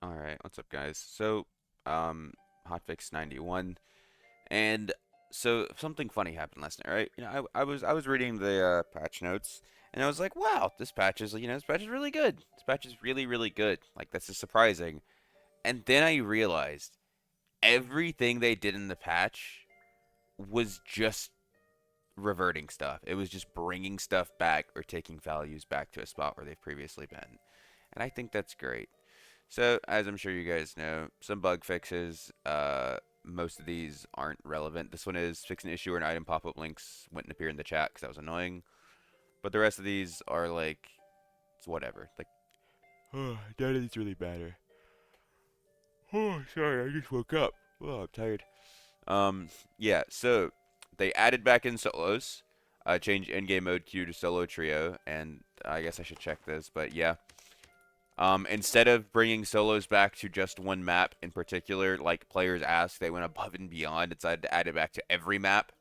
Alright, what's up guys? So, um, Hotfix 91, and so something funny happened last night, right? I was reading the patch notes, and I was like, wow, this patch is really good. This patch is really, really good. Like, this is surprising. And then I realized everything they did in the patch was just reverting stuff. It was just bringing stuff back or taking values back to a spot where they've previously been. And I think that's great. So, as I'm sure you guys know, some bug fixes. Most of these aren't relevant. This one is fix an issue where an item pop-up links wouldn't appear in the chat because that was annoying. But the rest of these are like, it's whatever. Like, oh, none of these really matter. Oh, sorry, I just woke up. Oh, I'm tired. Yeah. So they added back in solos. Changed in-game mode queue to solo trio, and I guess I should check this, but yeah. Instead of bringing solos back to just one map in particular, like players asked, they went above and beyond, decided to add it back to every map.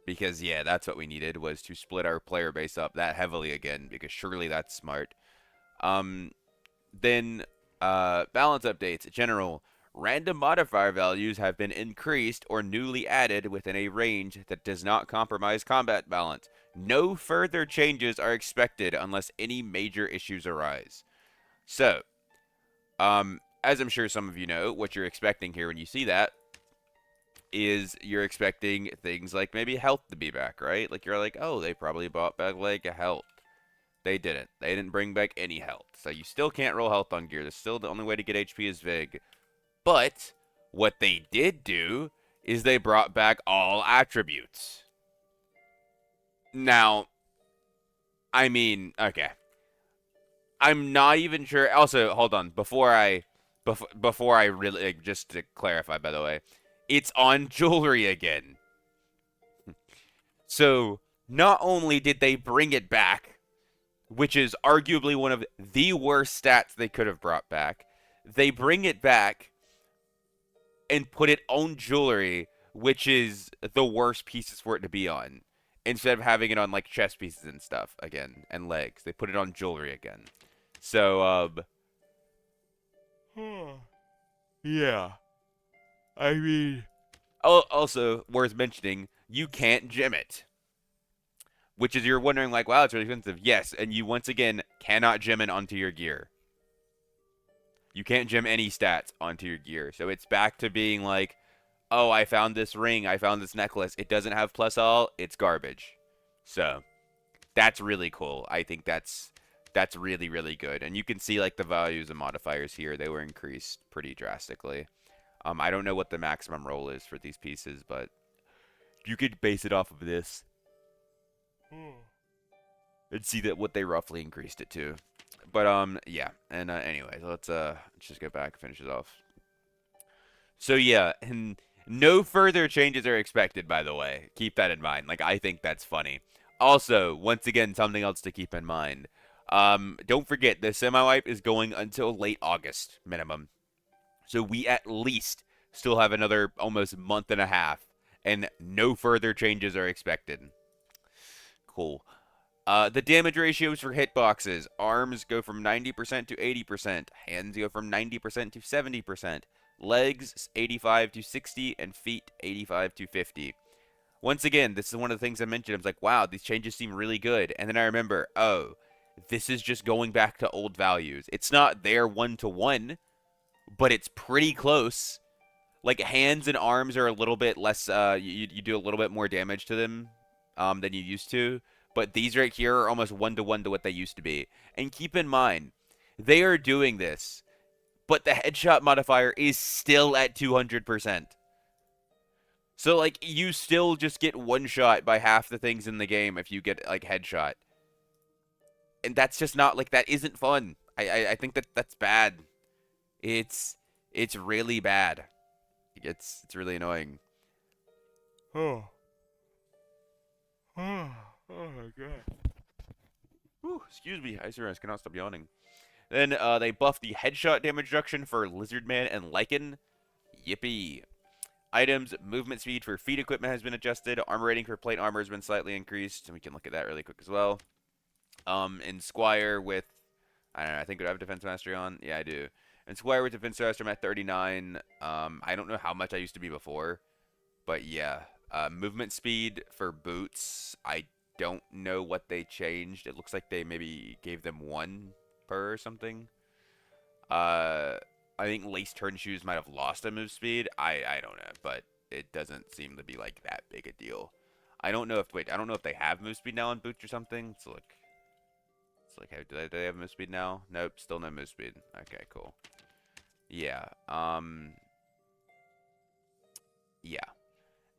Because, yeah, that's what we needed, was to split our player base up that heavily again, because surely that's smart. Um, then, balance updates. General, random modifier values have been increased or newly added within a range that does not compromise combat balance. No further changes are expected unless any major issues arise. So, as I'm sure some of you know, what you're expecting here when you see that is you're expecting things like maybe health to be back, right? Like you're like, oh, they probably brought back like a health. They didn't. They didn't bring back any health. So you still can't roll health on gear. That's still the only way to get HP is Vig. But what they did do is they brought back all attributes. Now, I mean, okay. I'm not even sure. Also, hold on. Before I really just to clarify, by the way, it's on jewelry again. So not only did they bring it back, which is arguably one of the worst stats they could have brought back, they bring it back and put it on jewelry, which is the worst pieces for it to be on. Instead of having it on like chest pieces and stuff again and legs, they put it on jewelry again. So, yeah. I mean, also worth mentioning, you can't gem it. Which is you're wondering like, wow, it's really expensive. Yes, and you once again cannot gem it onto your gear. You can't gem any stats onto your gear. So it's back to being like, oh, I found this ring, I found this necklace. It doesn't have plus all, it's garbage. So that's really cool. I think that's really, really good. And you can see like the values and modifiers here, they were increased pretty drastically. I don't know what the maximum roll is for these pieces, but you could base it off of this and see that what they roughly increased it to. But yeah. And anyways, let's just go back and finish it off. So yeah, and no further changes are expected, by the way. Keep that in mind. Like, I think that's funny. Also, once again, something else to keep in mind. Don't forget, the semi-wipe is going until late August, minimum. So we at least still have another almost month and a half, and no further changes are expected. Cool. The damage ratios for hitboxes. Arms go from 90% to 80%. Hands go from 90% to 70%. Legs 85 to 60, and feet 85 to 50. Once again, this is one of the things I mentioned. I was like, wow, these changes seem really good. And then I remember, oh, this is just going back to old values. It's not there one to one, but it's pretty close. Like hands and arms are a little bit less. You do a little bit more damage to them than you used to. But these right here are almost one to what they used to be. And keep in mind, they are doing this, but the headshot modifier is still at 200%. So like you still just get one shot by half the things in the game if you get like headshot. And that's just not like that isn't fun. I think that's bad. It's it's really bad. It's really annoying. Oh. Oh, oh my god. Whew, excuse me, I serious cannot stop yawning. Then they buffed the headshot damage reduction for Lizardman and Lycan. Yippee. Items, movement speed for feet equipment has been adjusted. Armor rating for plate armor has been slightly increased. And we can look at that really quick as well. In Squire with, I don't know, I think I have Defense Mastery on. Yeah, I do. And Squire with defense faster, I'm at 39. I don't know how much I used to be before, but yeah. Movement speed for boots, I don't know what they changed. It looks like they maybe gave them one per or something. Uh, I think lace turn shoes might have lost a move speed. I don't know, but it doesn't seem to be like that big a deal. I don't know if I don't know if they have move speed now on boots or something. So look, it's like, hey, do they have move speed now? Nope, still no move speed. Okay, cool. Yeah. Yeah.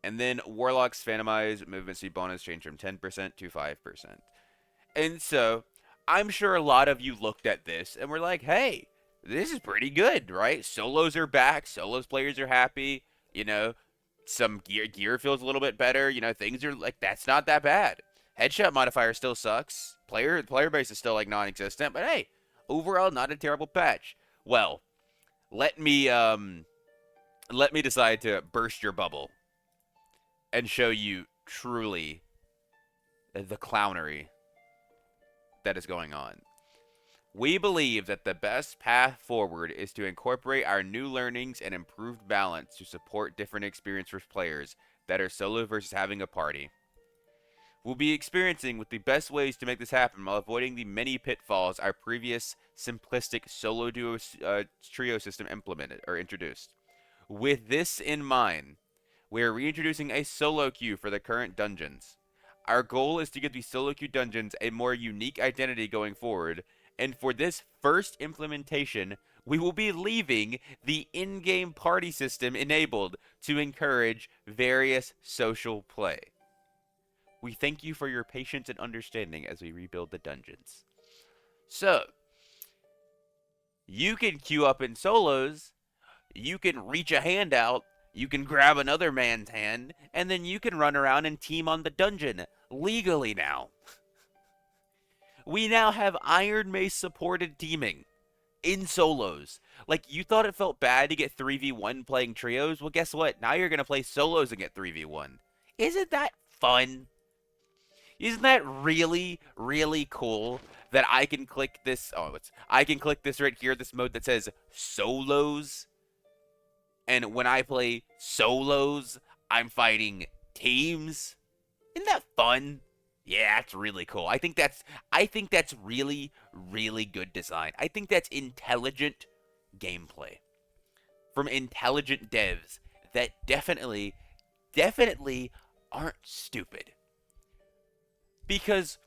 And then Warlock's Phantomize movement speed bonus changed from 10% to 5%. And so, I'm sure a lot of you looked at this and were like, hey, this is pretty good, right? Solos are back. Solos players are happy. You know, some gear feels a little bit better. You know, things are like, that's not that bad. Headshot modifier still sucks. Player base is still like non-existent, but hey, overall not a terrible patch. Well, let me let me decide to burst your bubble and show you truly the clownery that is going on. We believe that the best path forward is to incorporate our new learnings and improved balance to support different experience for players that are solo versus having a party. We'll be experiencing with the best ways to make this happen while avoiding the many pitfalls our previous simplistic solo duo trio system implemented or introduced. With this in mind, we are reintroducing a solo queue for the current dungeons. Our goal is to give the solo queue dungeons a more unique identity going forward, and for this first implementation, we will be leaving the in-game party system enabled to encourage various social play. We thank you for your patience and understanding as we rebuild the dungeons. So, you can queue up in solos, you can reach a hand out, you can grab another man's hand, and then you can run around and team on the dungeon legally now. We now have Iron Mace supported teaming in solos. Like, you thought it felt bad to get 3v1 playing trios? Well, guess what? Now you're going to play solos and get 3v1. Isn't that fun? Isn't that really, really cool that I can click this? I can click this right here, this mode that says solos. And when I play solos, I'm fighting teams. Isn't that fun? Yeah, that's really cool. I think that's really, really good design. I think that's intelligent gameplay from intelligent devs that definitely, definitely aren't stupid. Because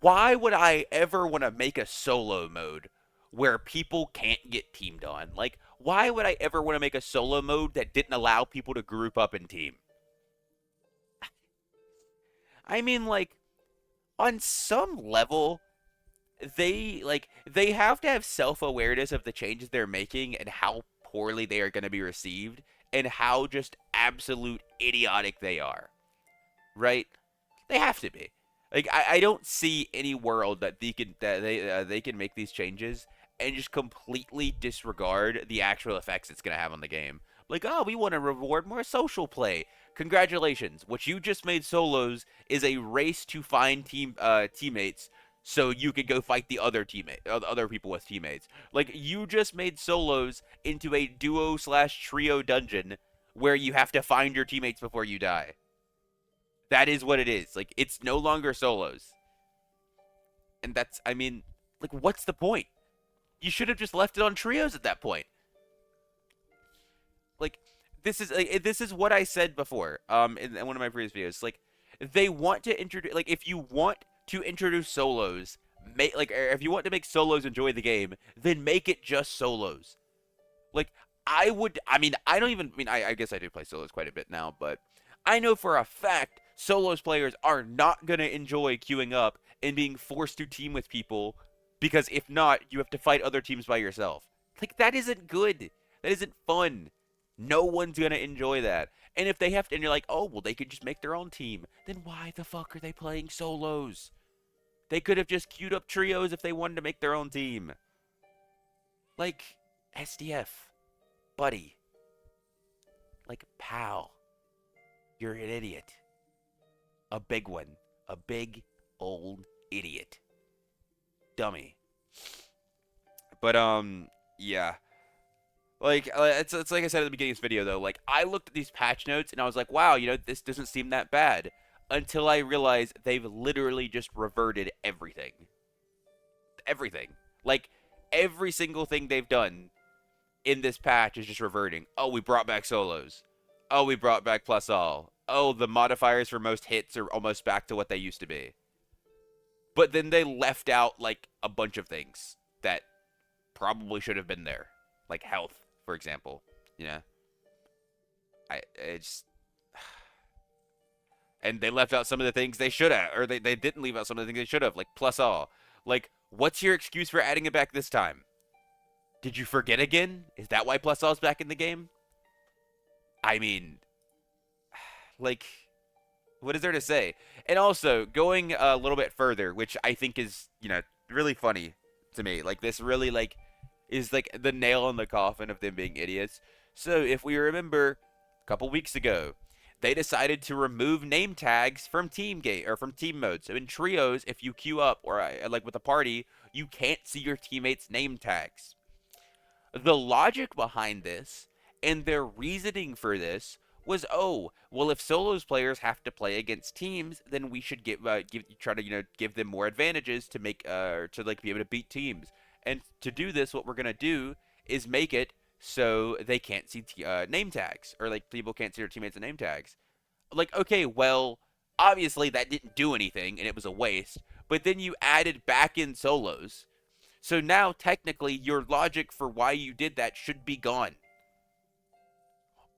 why would I ever want to make a solo mode where people can't get teamed on? Like, why would I ever want to make a solo mode that didn't allow people to group up and team? I mean, like, on some level, they have to have self-awareness of the changes they're making and how poorly they are going to be received and how just absolute idiotic they are, right? They have to be. Like, I don't see any world that they can make these changes and just completely disregard the actual effects it's gonna have on the game. Like, oh, we want to reward more social play. Congratulations! What you just made solos is a race to find teammates, so you could go fight the other people with teammates. Like, you just made solos into a duo slash trio dungeon where you have to find your teammates before you die. That is what it is. Like, it's no longer solos. And that's, I mean, like, what's the point? You should have just left it on trios at that point. Like, this is what I said before in one of my previous videos. Like, they want to introduce, like, if you want to introduce solos, make, like, if you want to make solos enjoy the game, then make it just solos. Like, I mean, I guess I do play solos quite a bit now, but I know for a fact solos players are not going to enjoy queuing up and being forced to team with people because if not, you have to fight other teams by yourself. Like, that isn't good. That isn't fun. No one's going to enjoy that. And if they have to, and you're like, oh, well, they could just make their own team, then why the fuck are they playing solos? They could have just queued up trios if they wanted to make their own team. Like, SDF. Buddy. Like, pal. You're an idiot. A big one. A big, old idiot. Dummy. But, yeah. It's like I said at the beginning of this video though. Like I looked at these patch notes and I was like, wow, this doesn't seem that bad. Until I realized they've literally just reverted everything. Everything. Like every single thing they've done in this patch is just reverting. Oh, we brought back solos. Oh, we brought back plus all. Oh, the modifiers for most hits are almost back to what they used to be. But then they left out like a bunch of things that probably should have been there, like health, for example. You know, it's and they left out some of the things they should have, or they didn't leave out some of the things they should have, like plus all. Like, what's your excuse for adding it back this time? Did you forget again? Is that why plus all's back in the game? I mean, like, what is there to say? And also, going a little bit further, which I think is, really funny to me. Like, this really, like, is, like, the nail in the coffin of them being idiots. So, if we remember, a couple weeks ago, they decided to remove name tags from team gate or from team mode. So in trios, if you queue up or like with a party, you can't see your teammates' name tags. The logic behind this and their reasoning for this was, oh, well, if solos players have to play against teams, then we should try to give them more advantages to make to like be able to beat teams. And to do this, what we're gonna do is make it so they can't see name tags, or like people can't see their teammates' name tags. Like, okay, well, obviously that didn't do anything and it was a waste. But then you added back in solos, so now technically your logic for why you did that should be gone.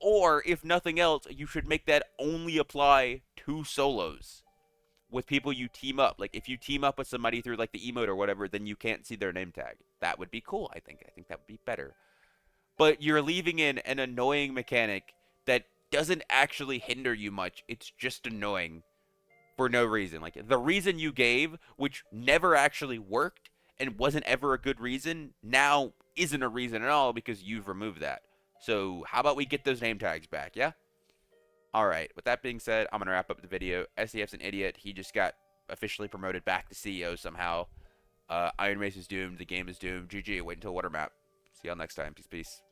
Or if nothing else, you should make that only apply to solos with people you team up. Like if you team up with somebody through like the emote or whatever, then you can't see their name tag. That would be cool, I think. I think that would be better. But you're leaving in an annoying mechanic that doesn't actually hinder you much. It's just annoying for no reason. Like the reason you gave, which never actually worked and wasn't ever a good reason, now isn't a reason at all because you've removed that. So how about we get those name tags back, yeah? Alright, with that being said, I'm going to wrap up the video. SEF's an idiot. He just got officially promoted back to CEO somehow. Iron Race is doomed. The game is doomed. GG. Wait until Water Map. See y'all next time. Peace, peace.